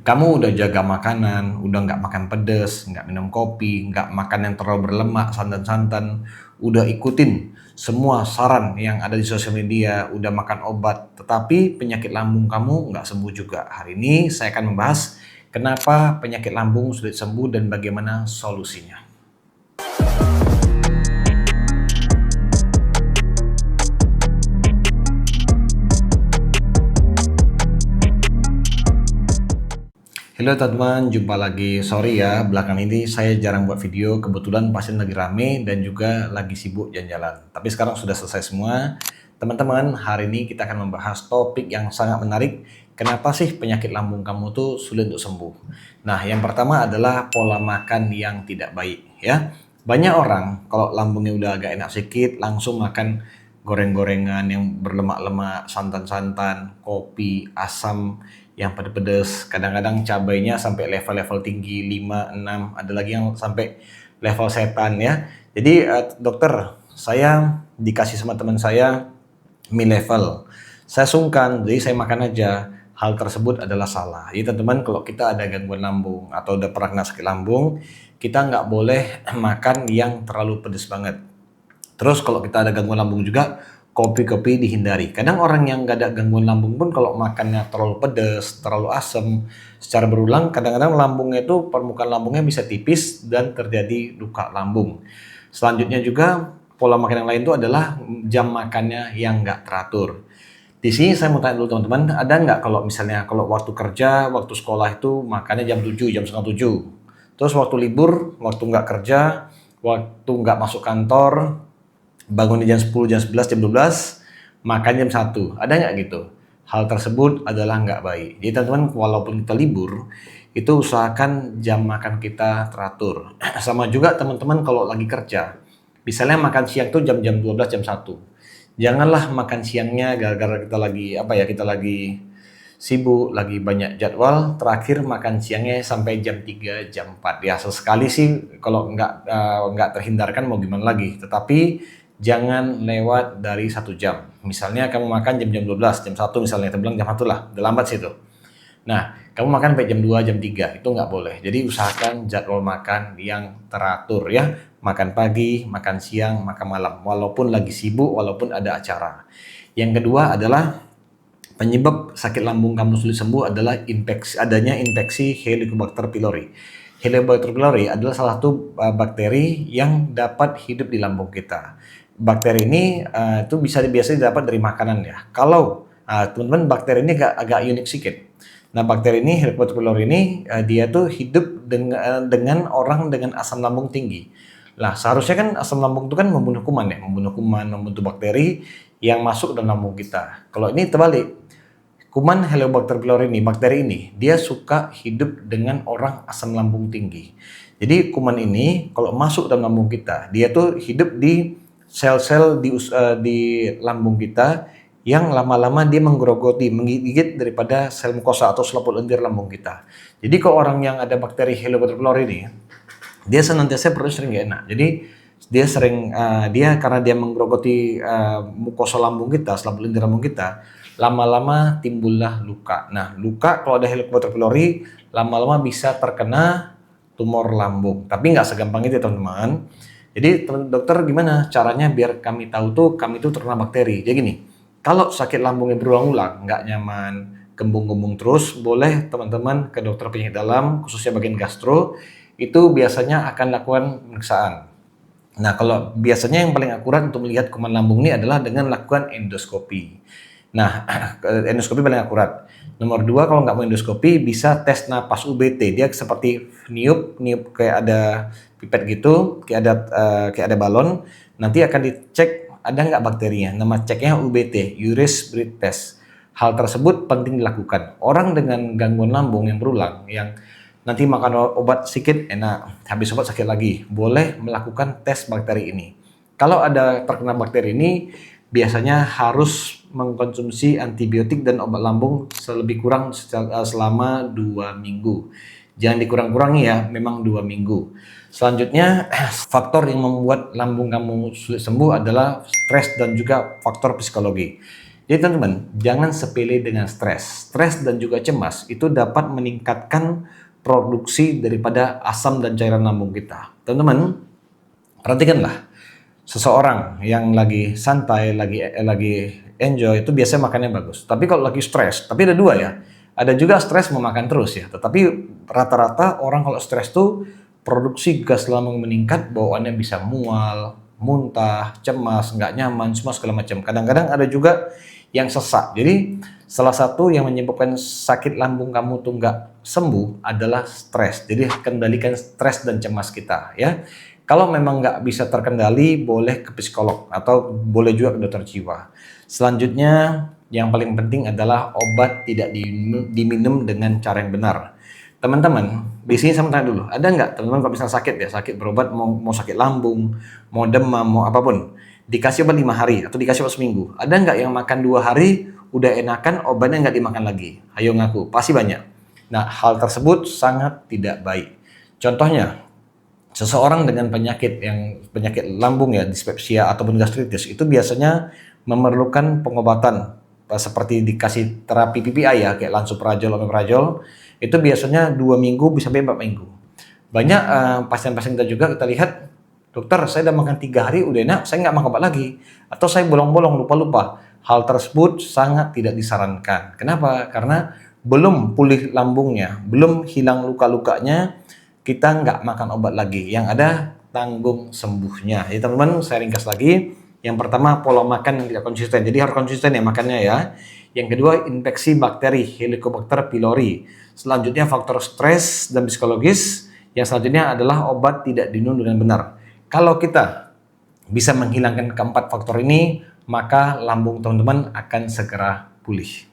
Kamu udah jaga makanan, udah nggak makan pedas, nggak minum kopi, nggak makan yang terlalu berlemak, santan-santan, udah ikutin semua saran yang ada di sosial media, udah makan obat, tetapi penyakit lambung kamu nggak sembuh juga. Hari ini saya akan membahas kenapa penyakit lambung sulit sembuh dan bagaimana solusinya. Halo teman-teman, jumpa lagi. Sorry ya, belakang ini saya jarang buat video, kebetulan pasien lagi rame dan juga lagi sibuk jalan-jalan. Tapi sekarang sudah selesai semua. Teman-teman, hari ini kita akan membahas topik yang sangat menarik. Kenapa sih penyakit lambung kamu tuh sulit untuk sembuh? Nah, yang pertama adalah pola makan yang tidak baik ya. Banyak orang kalau lambungnya udah agak enak sedikit, langsung makan goreng-gorengan yang berlemak-lemak, santan-santan, kopi, asam, yang pedes-pedes, kadang-kadang cabainya sampai level-level tinggi 5, 6, ada lagi yang sampai level setan ya. Jadi dokter, saya dikasih sama teman saya mie level. Saya sungkan, jadi saya makan aja. Hal tersebut adalah salah. Jadi teman-teman, kalau kita ada gangguan lambung atau udah pernah kena sakit lambung, kita nggak boleh makan yang terlalu pedes banget. Terus kalau kita ada gangguan lambung juga, kopi-kopi dihindari. Kadang orang yang nggak ada gangguan lambung pun kalau makannya terlalu pedas, terlalu asam, secara berulang kadang-kadang lambungnya itu permukaan lambungnya bisa tipis dan terjadi luka lambung. Selanjutnya juga pola makan yang lain itu adalah jam makannya yang nggak teratur. Di sini saya mau tanya dulu teman-teman, ada nggak kalau misalnya kalau waktu kerja, waktu sekolah itu makannya jam 7, jam setengah 7. Terus waktu libur, waktu nggak kerja, waktu nggak masuk kantor, bangun di jam 10, jam 11, jam 12, makan jam 1. Ada nggak gitu? Hal tersebut adalah nggak baik. Jadi teman-teman, walaupun kita libur, itu usahakan jam makan kita teratur. Sama juga teman-teman kalau lagi kerja, misalnya makan siang tuh jam-jam 12, jam 1. Janganlah makan siangnya gara-gara kita lagi kita lagi sibuk, lagi banyak jadwal, terakhir makan siangnya sampai jam 3, jam 4. Ya sesekali sih kalau nggak terhindarkan mau gimana lagi. Tetapi jangan lewat dari 1 jam. Misalnya kamu makan jam-jam 12, jam 1 misalnya, kita bilang jam 1 lah, udah lambat sih itu. Nah, kamu makan sampai jam 2, jam 3, itu nggak boleh. Jadi usahakan jadwal makan yang teratur ya. Makan pagi, makan siang, makan malam. Walaupun lagi sibuk, walaupun ada acara. Yang kedua adalah penyebab sakit lambung kamu sulit sembuh adalah adanya infeksi Helicobacter pylori. Helicobacter pylori adalah salah satu bakteri yang dapat hidup di lambung kita. Bakteri ini itu biasanya didapat dari makanan ya. Kalau teman-teman, bakteri ini agak unik sedikit. Nah, bakteri ini, Helicobacter pylori ini, dia tuh hidup dengan orang dengan asam lambung tinggi. Lah, seharusnya kan asam lambung itu kan membunuh kuman ya, membunuh bakteri yang masuk ke dalam lambung kita. Kalau ini terbalik, kuman Helicobacter pylori ini, bakteri ini, dia suka hidup dengan orang asam lambung tinggi. Jadi kuman ini kalau masuk dalam lambung kita, dia tuh hidup di sel-sel di lambung kita yang lama-lama dia menggerogoti, menggigit daripada sel mukosa atau selaput lendir lambung kita. Jadi kalau orang yang ada bakteri Helicobacter pylori ini, dia senantiasa perutnya sering gak enak. Jadi dia karena dia menggerogoti mukosa lambung kita, selaput lendir lambung kita, lama-lama timbullah luka. Nah, luka kalau ada Helicobacter pylori lama-lama bisa terkena tumor lambung. Tapi nggak segampang itu teman-teman. Jadi dokter gimana caranya biar kami tahu tuh kami itu terkena bakteri? Jadi gini, kalau sakit lambungnya berulang-ulang, nggak nyaman, gembung-gembung terus, boleh teman-teman ke dokter penyakit dalam, khususnya bagian gastro, itu biasanya akan lakukan pemeriksaan. Nah, kalau biasanya yang paling akurat untuk melihat kuman lambung ini adalah dengan lakukan endoskopi. Nah, endoskopi paling akurat. Nomor 2, kalau nggak mau endoskopi, bisa tes napas UBT. Dia seperti niup kayak ada pipet gitu, kayak ada balon. Nanti akan dicek ada nggak bakterinya. Nama ceknya UBT, Urine Breath Test. Hal tersebut penting dilakukan. Orang dengan gangguan lambung yang berulang, yang nanti makan obat sedikit enak, habis obat sakit lagi, boleh melakukan tes bakteri ini. Kalau ada terkena bakteri ini, biasanya harus mengkonsumsi antibiotik dan obat lambung selebih kurang selama 2 minggu. Jangan dikurang-kurangi ya, memang 2 minggu. Selanjutnya, faktor yang membuat lambung kamu sulit sembuh adalah stres dan juga faktor psikologi. Jadi teman-teman, jangan sepele dengan stres. Stres dan juga cemas itu dapat meningkatkan produksi daripada asam dan cairan lambung kita. Teman-teman, perhatikanlah. Seseorang yang lagi santai, lagi enjoy, itu biasanya makannya bagus. Tapi kalau lagi stres, tapi ada dua ya. Ada juga stres memakan terus ya. Tetapi rata-rata orang kalau stres tuh produksi gas lambung meningkat, bawaannya bisa mual, muntah, cemas, nggak nyaman, semua segala macam. Kadang-kadang ada juga yang sesak. Jadi salah satu yang menyebabkan sakit lambung kamu tuh nggak sembuh adalah stres. Jadi kendalikan stres dan cemas kita ya. Kalau memang nggak bisa terkendali, boleh ke psikolog atau boleh juga ke dokter jiwa. Selanjutnya, yang paling penting adalah obat tidak diminum dengan cara yang benar. Teman-teman, di sini saya mau tanya dulu, ada nggak teman-teman kalau misalnya sakit ya, sakit berobat, mau sakit lambung, mau demam, mau apapun, dikasih obat 5 hari atau dikasih obat seminggu. Ada nggak yang makan 2 hari, udah enakan, obatnya nggak dimakan lagi? Ayo ngaku, pasti banyak. Nah, hal tersebut sangat tidak baik. Contohnya, seseorang dengan penyakit lambung ya, dispepsia ataupun gastritis itu biasanya memerlukan pengobatan seperti dikasih terapi PPI ya, kayak lansoprazol, omeprazol, itu biasanya 2 minggu bisa sampai 4 minggu. Banyak pasien-pasien kita juga kita lihat, dokter saya udah makan 3 hari udah enak, saya nggak makan obat lagi, atau saya bolong-bolong lupa-lupa. Hal tersebut sangat tidak disarankan. Kenapa? Karena belum pulih lambungnya, belum hilang luka-lukanya, kita nggak makan obat lagi. Yang ada tanggung sembuhnya. Jadi teman-teman, saya ringkas lagi. Yang pertama, pola makan yang tidak konsisten. Jadi harus konsisten ya makannya ya. Yang kedua, infeksi bakteri Helicobacter pylori. Selanjutnya, faktor stres dan psikologis. Yang selanjutnya adalah obat tidak diminum dengan benar. Kalau kita bisa menghilangkan keempat faktor ini, maka lambung teman-teman akan segera pulih.